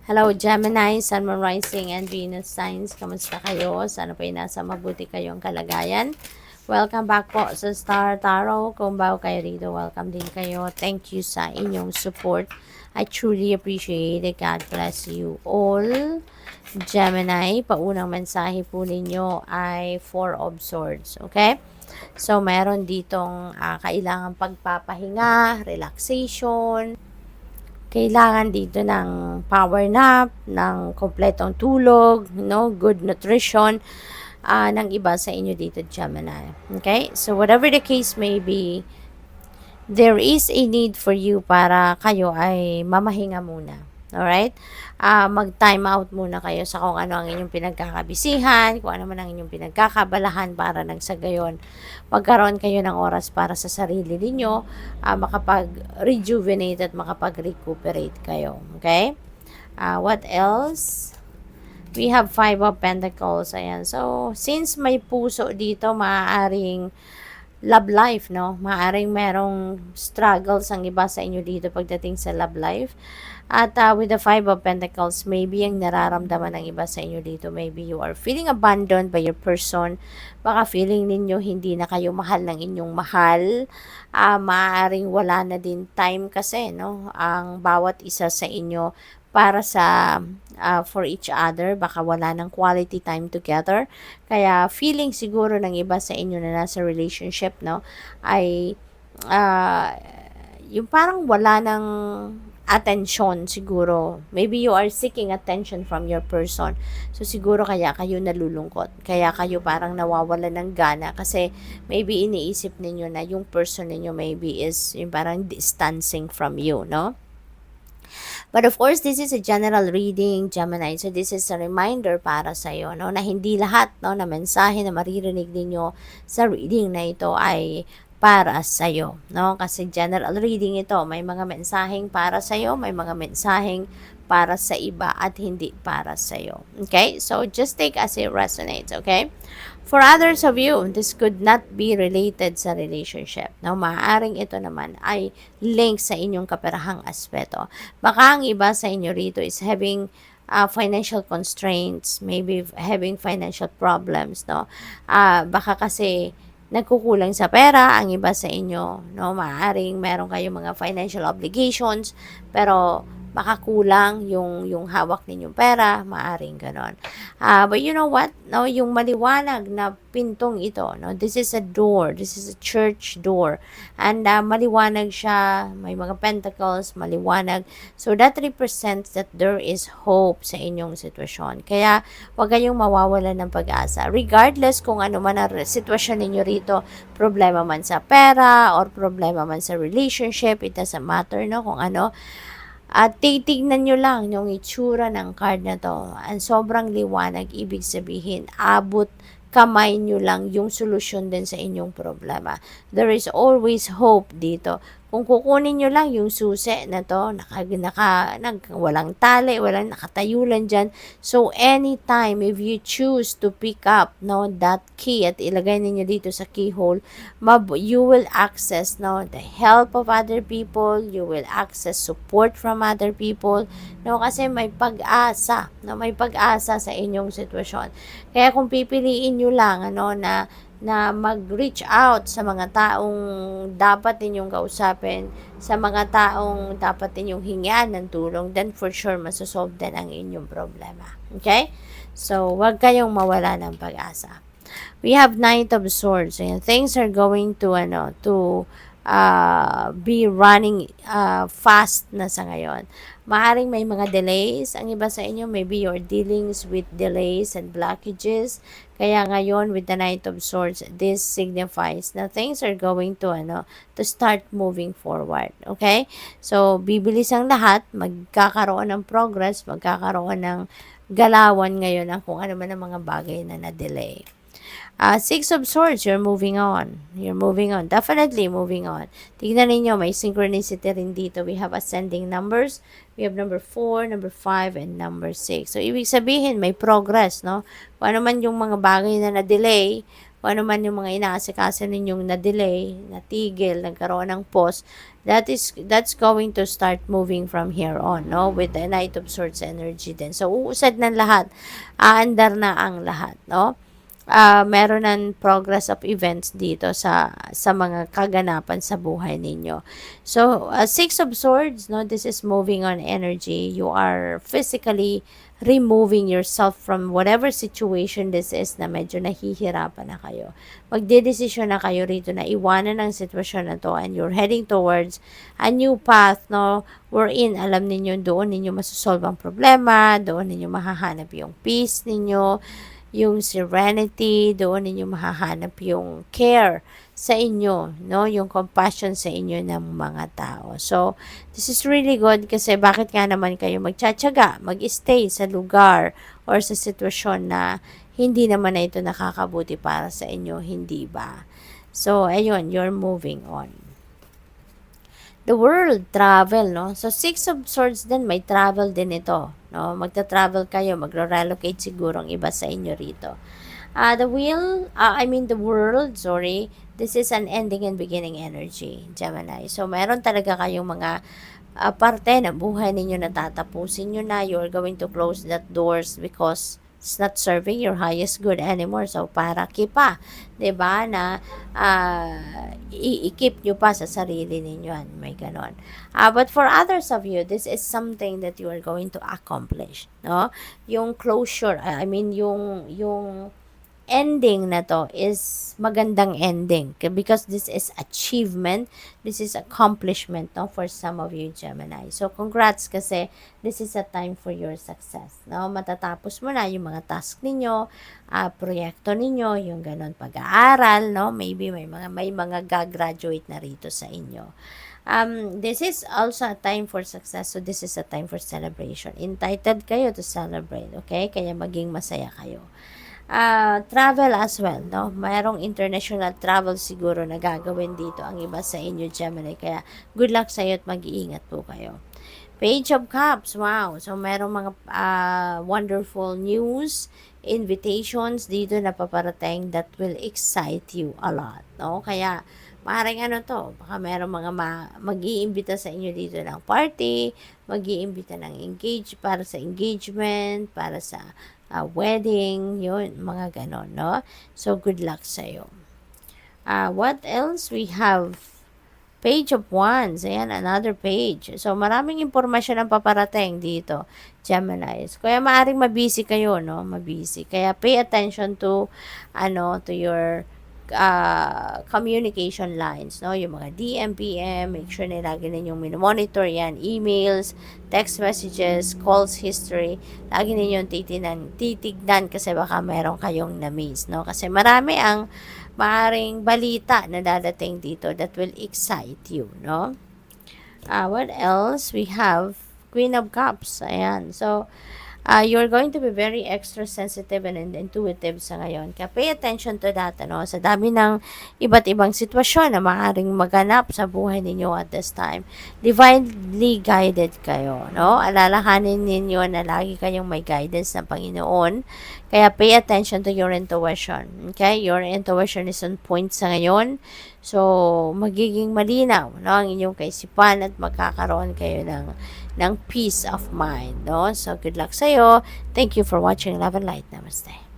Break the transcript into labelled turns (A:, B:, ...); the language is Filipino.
A: Hello, Gemini, Sun, Moon, Rising, and Venus signs. Kamusta kayo? Sana po nasa mabuti kayong kalagayan. Welcome back po sa Star Tarot. Kung bago kayo rito, welcome din kayo. Thank you sa inyong support. I truly appreciate it. God bless you all. Gemini, paunang mensahe po ninyo ay Four of Swords. Okay? So, meron ditong kailangan pagpapahinga, relaxation, kailangan dito ng power nap, ng kompletong tulog, no, good nutrition, ng iba sa inyo dito, Gemini. Okay? So, whatever the case may be, there is a need for you para kayo ay mamahinga muna. Alright? Mag-time out muna kayo sa kung ano ang inyong pinagkakabisihan, kung ano man ang inyong pinagkakabalahan para nang sa gayon magkaroon kayo ng oras para sa sarili ninyo, makapag-rejuvenate at makapag-recuperate kayo. Okay? What else? We have Five of Pentacles. Ayan. So, since may puso dito, maaaring love life, no? Maaring merong struggles ang iba sa inyo dito pagdating sa love life. At with the Five of Pentacles, maybe ang nararamdaman ng iba sa inyo dito, maybe you are feeling abandoned by your person. Baka feeling ninyo hindi na kayo mahal ng inyong mahal. Maaaring wala na din time kasi, no? Ang bawat isa sa inyo para sa for each other, baka wala ng quality time together. Kaya feeling siguro ng iba sa inyo na nasa relationship, no, ay yung parang wala ng attention siguro. Maybe you are seeking attention from your person. So siguro kaya kayo nalulungkot. Kaya kayo parang nawawala ng gana kasi maybe iniisip ninyo na yung person ninyo maybe is yung parang distancing from you, no? But of course, this is a general reading, Gemini. So this is a reminder para sa iyo, no, na hindi lahat, no, na mensahe na maririnig ninyo sa reading na ito ay para sa iyo, no? Kasi general reading ito, may mga mensaheng para sa iyo, may mga mensaheng para sa iba at hindi para sa iyo. Okay? So just take as it resonates, okay? For others of you, this could not be related sa relationship. No, maaaring ito naman ay link sa inyong kaperahang aspeto. Baka ang iba sa inyo rito is having financial constraints, maybe having financial problems, no? Baka kasi nagkukulang sa pera ang iba sa inyo, no? Maaaring meron kayong mga financial obligations, pero baka kulang yung hawak ninyong pera, maaring ganon. But you know what? No, yung maliwanag na pintong ito, no, this is a door, this is a church door, and maliwanag siya, may mga pentacles, maliwanag. So that represents that there is hope sa inyong sitwasyon. Kaya huwag kayong mawawalan ng pag-asa. Regardless kung ano man ang sitwasyon ninyo rito, problema man sa pera or problema man sa relationship, it doesn't matter, no, kung ano. At titignan nyo lang yung itsura ng card na to. Ang sobrang liwanag, ibig sabihin, abot kamay nyo lang yung solusyon din sa inyong problema. There is always hope dito. Kung kukunin nyo lang yung susi na to, walang tali, walang nakatayo lang dyan. So, anytime, if you choose to pick up, no, that key at ilagay ninyo dito sa keyhole, you will access, no, the help of other people, you will access support from other people, no, kasi may pag-asa, no, may pag-asa sa inyong sitwasyon. Kaya kung pipiliin nyo lang, ano, na mag-reach out sa mga taong dapat ninyong kausapin, sa mga taong dapat ninyong hingian ng tulong, then for sure masosolve din ang inyong problema. Okay? So, wag kayong mawala ng pag-asa. We have Knight of Swords. Ayan, things are going to be running fast na sa ngayon. Maaring may mga delays. Ang iba sa inyo, maybe you're dealing with delays and blockages. Kaya ngayon, with the Knight of Swords, this signifies na things are going to start moving forward. Okay? So, bibilis ang lahat. Magkakaroon ng progress, magkakaroon ng galawan ngayon ang kung ano man ang mga bagay na na-delay. Six of Swords, you're moving on. You're moving on. Definitely moving on. Tignan ninyo, may synchronicity rin dito. We have ascending numbers. We have number 4, number 5, and number 6. So, ibig sabihin, may progress, no? Kung ano man yung mga bagay na na-delay, kung ano man yung mga inaasikaso ninyong na-delay, natigil, nagkaroon ng pause, that's going to start moving from here on, no? With the Knight of Swords energy din. So, uusad ng lahat. Aandar na ang lahat, no? Meron ng progress of events dito sa mga kaganapan sa buhay ninyo. So, Six of Swords, no? This is moving on energy. You are physically removing yourself from whatever situation this is na medyo nahihirapan na kayo. Magdedesisyon na kayo rito na iwanan ang sitwasyon na to and you're heading towards a new path, no? Wherein, alam ninyo, doon ninyo masosolve ang problema, doon ninyo mahahanap yung peace ninyo, yung serenity, doon ninyo mahahanap yung care sa inyo, no? Yung compassion sa inyo ng mga tao. So, this is really good kasi bakit nga naman kayo magtsatsaga, mag-stay sa lugar or sa sitwasyon na hindi naman na ito nakakabuti para sa inyo, hindi ba? So, ayun, you're moving on. The world, travel, no? So, Six of Swords din, may travel din ito, no? Magta-travel kayo, magre-relocate siguro ang iba sa inyo rito. The world, sorry, this is an ending and beginning energy, Gemini. So, meron talaga kayong mga parte ng buhay ninyo na tatapusin nyo na. You're going to close that doors because it's not serving your highest good anymore. So, para kipa, 'di ba, na i-keep nyo pa sa sarili ninyo. May ganon. But for others of you, this is something that you are going to accomplish, no? Yung closure, yung ending na to is magandang ending because this is achievement, this is accomplishment, no, for some of you Gemini. So congrats kasi this is a time for your success, no? Matatapos mo na yung mga task ninyo, proyekto ninyo, yung ganon pag-aaral, no? Maybe may mga gagraduate na rito sa inyo. This is also a time for success, so this is a time for celebration. Entitled kayo to celebrate, okay? Kaya maging masaya kayo. Travel as well, no? Mayroong international travel siguro na gagawin dito ang iba sa inyo, Gemini. Kaya, good luck sa iyo at mag-iingat po kayo. Page of Cups, wow. So, merong mga wonderful news, invitations dito na paparating that will excite you a lot, no? Kaya, maaaring baka merong mga mag-iimbita sa inyo dito ng party, mag-iimbita ng para sa engagement, para sa wedding, yun, mga ganon, no? So, good luck sa'yo. What else? We have Page of Wands. Ayan, another page. So, maraming impormasyon ang paparating dito, Geminis. Kaya maaring mabisi kayo, no? Mabisi. Kaya pay attention to your communication lines, no? Yung mga DM, PM, make sure na lagi ninyong minomonitor yan, emails, text messages, calls history, lagi ninyong titignan kasi baka meron kayong na-miss, no? Kasi marami ang maaring balita na dadating dito that will excite you, no? What else? We have Queen of Cups. Ayan. So, you're going to be very extra sensitive and intuitive sa ngayon. Kaya pay attention to that, sa dami ng iba't ibang sitwasyon na maaaring maganap sa buhay ninyo at this time. Divinely guided kayo, no? Alalahanin ninyo na lagi kayong may guidance ng Panginoon. Kaya pay attention to your intuition. Okay? Your intuition is on point sa ngayon. So, magiging malinaw, no, ang inyong kaisipan at magkakaroon kayo ng peace of mind, no? So, good luck sa'yo. Thank you for watching Love and Light. Namaste.